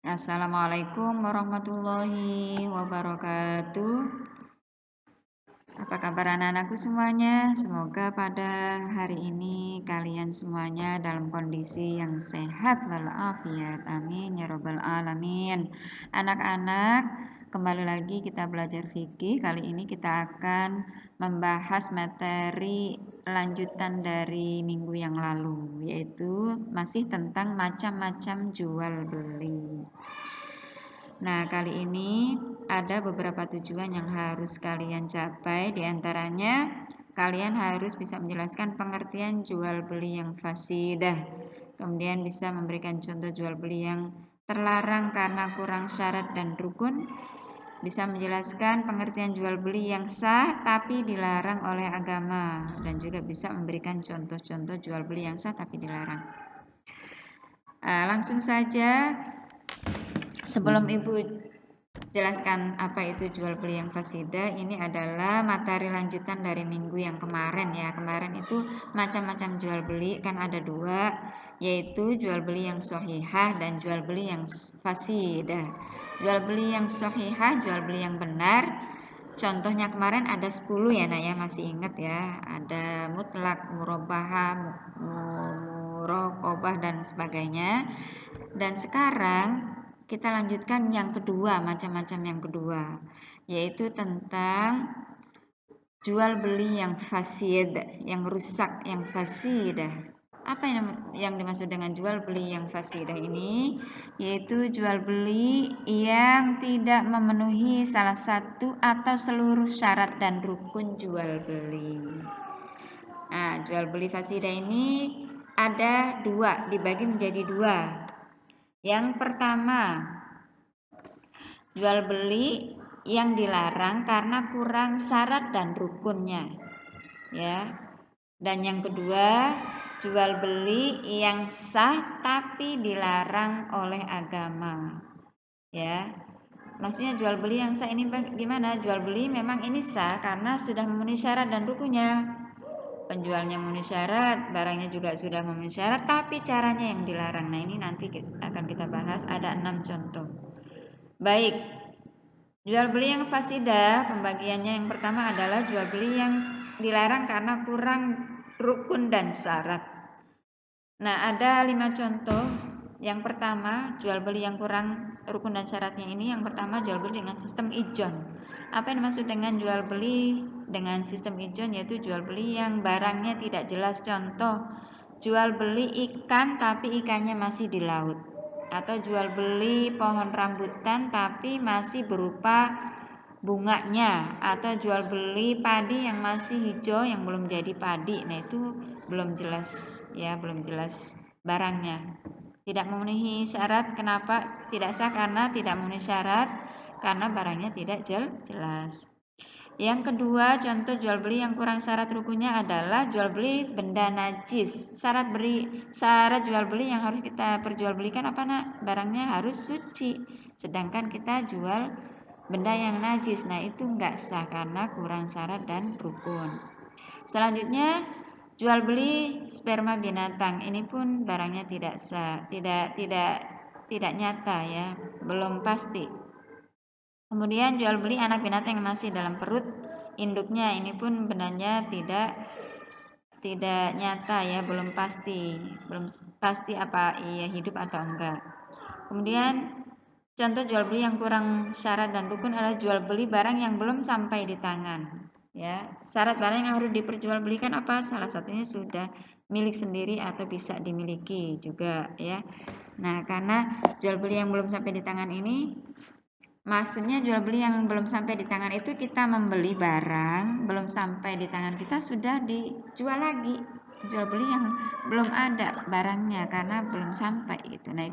Assalamualaikum warahmatullahi wabarakatuh. Apa kabar anak-anakku semuanya? Semoga pada hari ini kalian semuanya dalam kondisi yang sehat walafiat. Amin ya robbal alamin. Anak-anak, kembali lagi kita belajar fikih. Kali ini kita akan membahas materi lanjutan dari minggu yang lalu, yaitu masih tentang macam-macam jual beli. Nah, kali ini ada beberapa tujuan yang harus kalian capai. Di antaranya, kalian harus bisa menjelaskan pengertian jual beli yang fasidah. Kemudian bisa memberikan contoh jual beli yang terlarang karena kurang syarat dan rukun. Bisa menjelaskan pengertian jual beli yang sah tapi dilarang oleh agama. Dan juga bisa memberikan contoh-contoh jual beli yang sah tapi dilarang. Langsung saja, sebelum Ibu jelaskan apa itu jual beli yang fasidah, ini adalah materi lanjutan dari minggu yang kemarin ya. Kemarin itu macam-macam jual beli, kan ada dua, yaitu jual beli yang sahihah dan jual beli yang fasidah. Jual beli yang sahihah, jual beli yang benar. Contohnya kemarin ada 10 ya nak ya, masih ingat ya. Ada mutlak, murabahah, muraqabah dan sebagainya. Dan sekarang kita lanjutkan yang kedua, macam-macam yang kedua, yaitu tentang jual beli yang fasid, yang rusak, yang fasidah. Apa yang dimaksud dengan jual beli yang fasidah ini? Yaitu jual beli yang tidak memenuhi salah satu atau seluruh syarat dan rukun jual beli. Nah, jual beli fasidah ini ada dua, dibagi menjadi dua. Yang pertama, jual beli yang dilarang karena kurang syarat dan rukunnya, ya. Dan yang kedua, jual beli yang sah tapi dilarang oleh agama, ya. Maksudnya jual beli yang sah ini gimana? Jual beli memang ini sah karena sudah memenuhi syarat dan rukunnya. Penjualnya memenuhi syarat, barangnya juga sudah memenuhi syarat, tapi caranya yang dilarang. Nah, ini nanti akan kita bahas, ada 6 contoh. Baik, jual beli yang fasidah, pembagiannya yang pertama adalah jual beli yang dilarang karena kurang rukun dan syarat. Nah, ada 5 contoh. Yang pertama, jual beli yang kurang rukun dan syaratnya ini, yang pertama jual beli dengan sistem ijon. Apa yang dimaksud dengan jual beli dengan sistem ijon? Yaitu jual beli yang barangnya tidak jelas. Contoh, jual beli ikan tapi ikannya masih di laut, atau jual beli pohon rambutan tapi masih berupa bunganya, atau jual beli padi yang masih hijau yang belum jadi padi. Nah, itu belum jelas ya, belum jelas barangnya. Tidak memenuhi syarat. Kenapa tidak sah? Karena tidak memenuhi syarat, karena barangnya tidak jelas. Yang kedua, contoh jual beli yang kurang syarat rukunnya adalah jual beli benda najis. Syarat jual beli yang harus kita perjualbelikan apa nak? Barangnya harus suci. Sedangkan kita jual benda yang najis. Nah, itu enggak sah karena kurang syarat dan rukun. Selanjutnya, jual beli sperma binatang. Ini pun barangnya tidak sah, tidak nyata ya, belum pasti. Kemudian jual beli anak binatang yang masih dalam perut induknya, ini pun bendanya tidak nyata ya, belum pasti apa ia hidup atau enggak. Kemudian contoh jual beli yang kurang syarat dan rukun adalah jual beli barang yang belum sampai di tangan. Ya, syarat barang yang harus diperjualbelikan apa? Salah satunya sudah milik sendiri atau bisa dimiliki juga ya. Nah, karena jual beli yang belum sampai di tangan ini, maksudnya jual beli yang belum sampai di tangan itu kita membeli barang belum sampai di tangan kita sudah dijual lagi. Jual beli yang belum ada barangnya karena belum sampai gitu. Nah,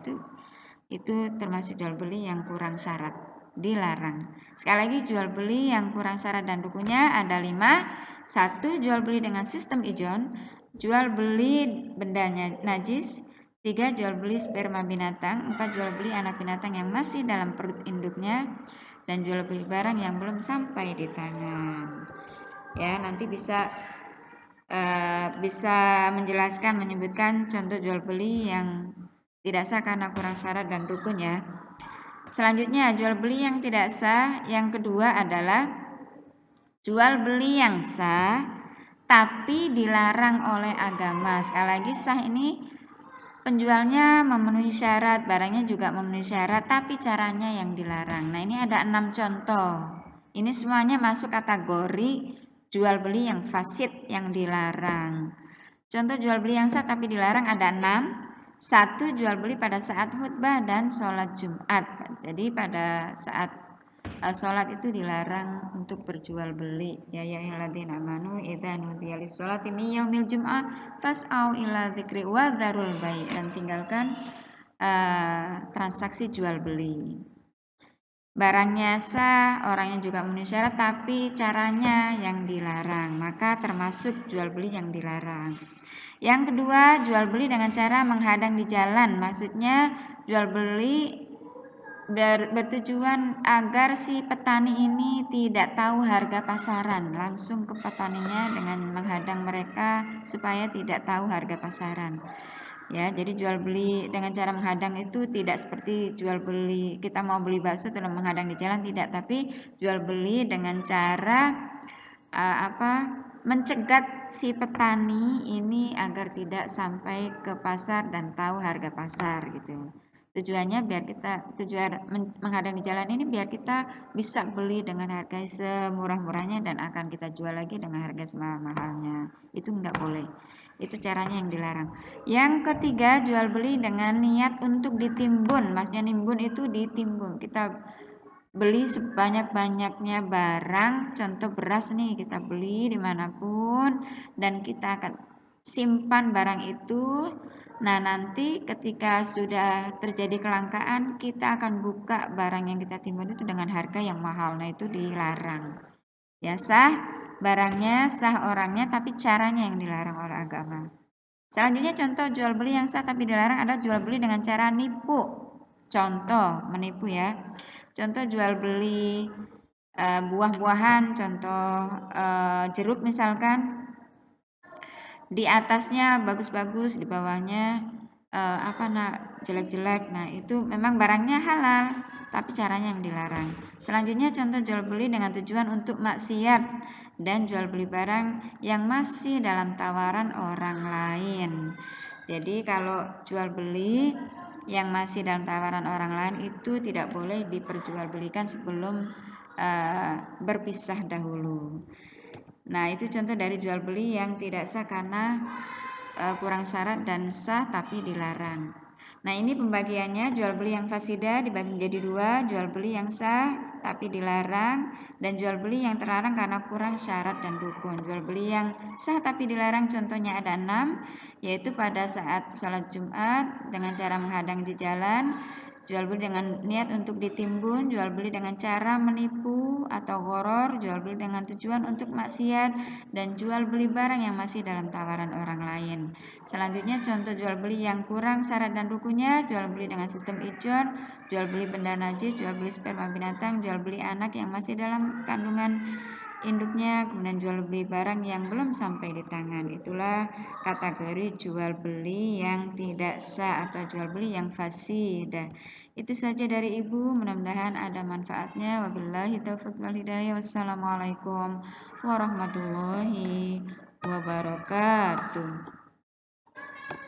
itu termasuk jual beli yang kurang syarat, dilarang. Sekali lagi, jual beli yang kurang syarat dan rukunnya ada 5. 1. Jual beli dengan sistem ijon. Jual beli bendanya najis. 3. Jual beli sperma binatang. 4. Jual beli anak binatang yang masih dalam perut induknya. Dan jual beli barang yang belum sampai di tangan. Ya, nanti bisa menjelaskan, menyebutkan contoh jual beli yang Tidak sah karena kurang syarat dan rukun ya. Selanjutnya jual beli yang tidak sah. Yang kedua adalah jual beli yang sah tapi dilarang oleh agama. Sekali lagi sah ini penjualnya memenuhi syarat, barangnya juga memenuhi syarat, tapi caranya yang dilarang. Nah, ini ada 6 contoh. Ini semuanya masuk kategori jual beli yang fasid, yang dilarang. Contoh jual beli yang sah tapi dilarang ada 6. 1. Jual beli pada saat khutbah dan sholat Jumat. Jadi pada saat sholat itu dilarang untuk berjual beli. Ya ayyuhalladzina amanu idza nudiya lis-sholati min yaumil jum'ah fas'au ila dzikri wa dzarul bai', dan tinggalkan transaksi jual beli. Barangnya sah, orangnya juga memenuhi syarat, tapi caranya yang dilarang, maka termasuk jual beli yang dilarang. Yang kedua, jual beli dengan cara menghadang di jalan. Maksudnya jual beli bertujuan agar si petani ini tidak tahu harga pasaran, langsung ke petaninya dengan menghadang mereka supaya tidak tahu harga pasaran. Ya, jadi jual beli dengan cara menghadang itu tidak seperti jual beli kita mau beli bakso terus menghadang di jalan, tidak, tapi jual beli dengan cara mencegat si petani ini agar tidak sampai ke pasar dan tahu harga pasar gitu. Tujuannya biar kita menghadang di jalan ini biar kita bisa beli dengan harga semurah-murahnya dan akan kita jual lagi dengan harga semahal-mahalnya. Itu enggak boleh. Itu caranya yang dilarang. Yang ketiga, jual beli dengan niat untuk ditimbun. Maksudnya nimbun itu ditimbun. Kita beli sebanyak-banyaknya barang, contoh beras nih, kita beli dimanapun dan kita akan simpan barang itu. Nah, nanti ketika sudah terjadi kelangkaan, kita akan buka barang yang kita timbun itu dengan harga yang mahal. Nah, itu dilarang. Ya, sah barangnya, sah orangnya, tapi caranya yang dilarang oleh agama. Selanjutnya contoh jual beli yang sah tapi dilarang adalah jual beli dengan cara nipu. Contoh menipu ya. Contoh jual beli buah-buahan, contoh jeruk misalkan, di atasnya bagus-bagus, di bawahnya jelek-jelek. Nah, itu memang barangnya halal, tapi caranya yang dilarang. Selanjutnya contoh jual beli dengan tujuan untuk maksiat dan jual beli barang yang masih dalam tawaran orang lain. Jadi kalau jual beli yang masih dalam tawaran orang lain itu tidak boleh diperjualbelikan sebelum berpisah dahulu. Nah, itu contoh dari jual beli yang tidak sah karena kurang syarat dan sah tapi dilarang. Nah, ini pembagiannya. Jual beli yang fasida dibagi menjadi 2, jual beli yang sah tapi dilarang, dan jual beli yang terlarang karena kurang syarat dan rukun. Jual beli yang sah tapi dilarang contohnya ada 6, yaitu pada saat sholat Jumat dengan cara menghadang di jalan, jual beli dengan niat untuk ditimbun, jual beli dengan cara menipu atau goror, jual beli dengan tujuan untuk maksiat, dan jual beli barang yang masih dalam tawaran orang lain. Selanjutnya contoh jual beli yang kurang syarat dan rukunnya, jual beli dengan sistem ijon, jual beli benda najis, jual beli sperma binatang, jual beli anak yang masih dalam kandungan induknya, kemudian jual beli barang yang belum sampai di tangan. Itulah kategori jual beli yang tidak sah atau jual beli yang fasid. Itu saja dari Ibu, mudah-mudahan ada manfaatnya. Wabillahi taufiq wal hidayah. Wassalamualaikum warahmatullahi wabarakatuh.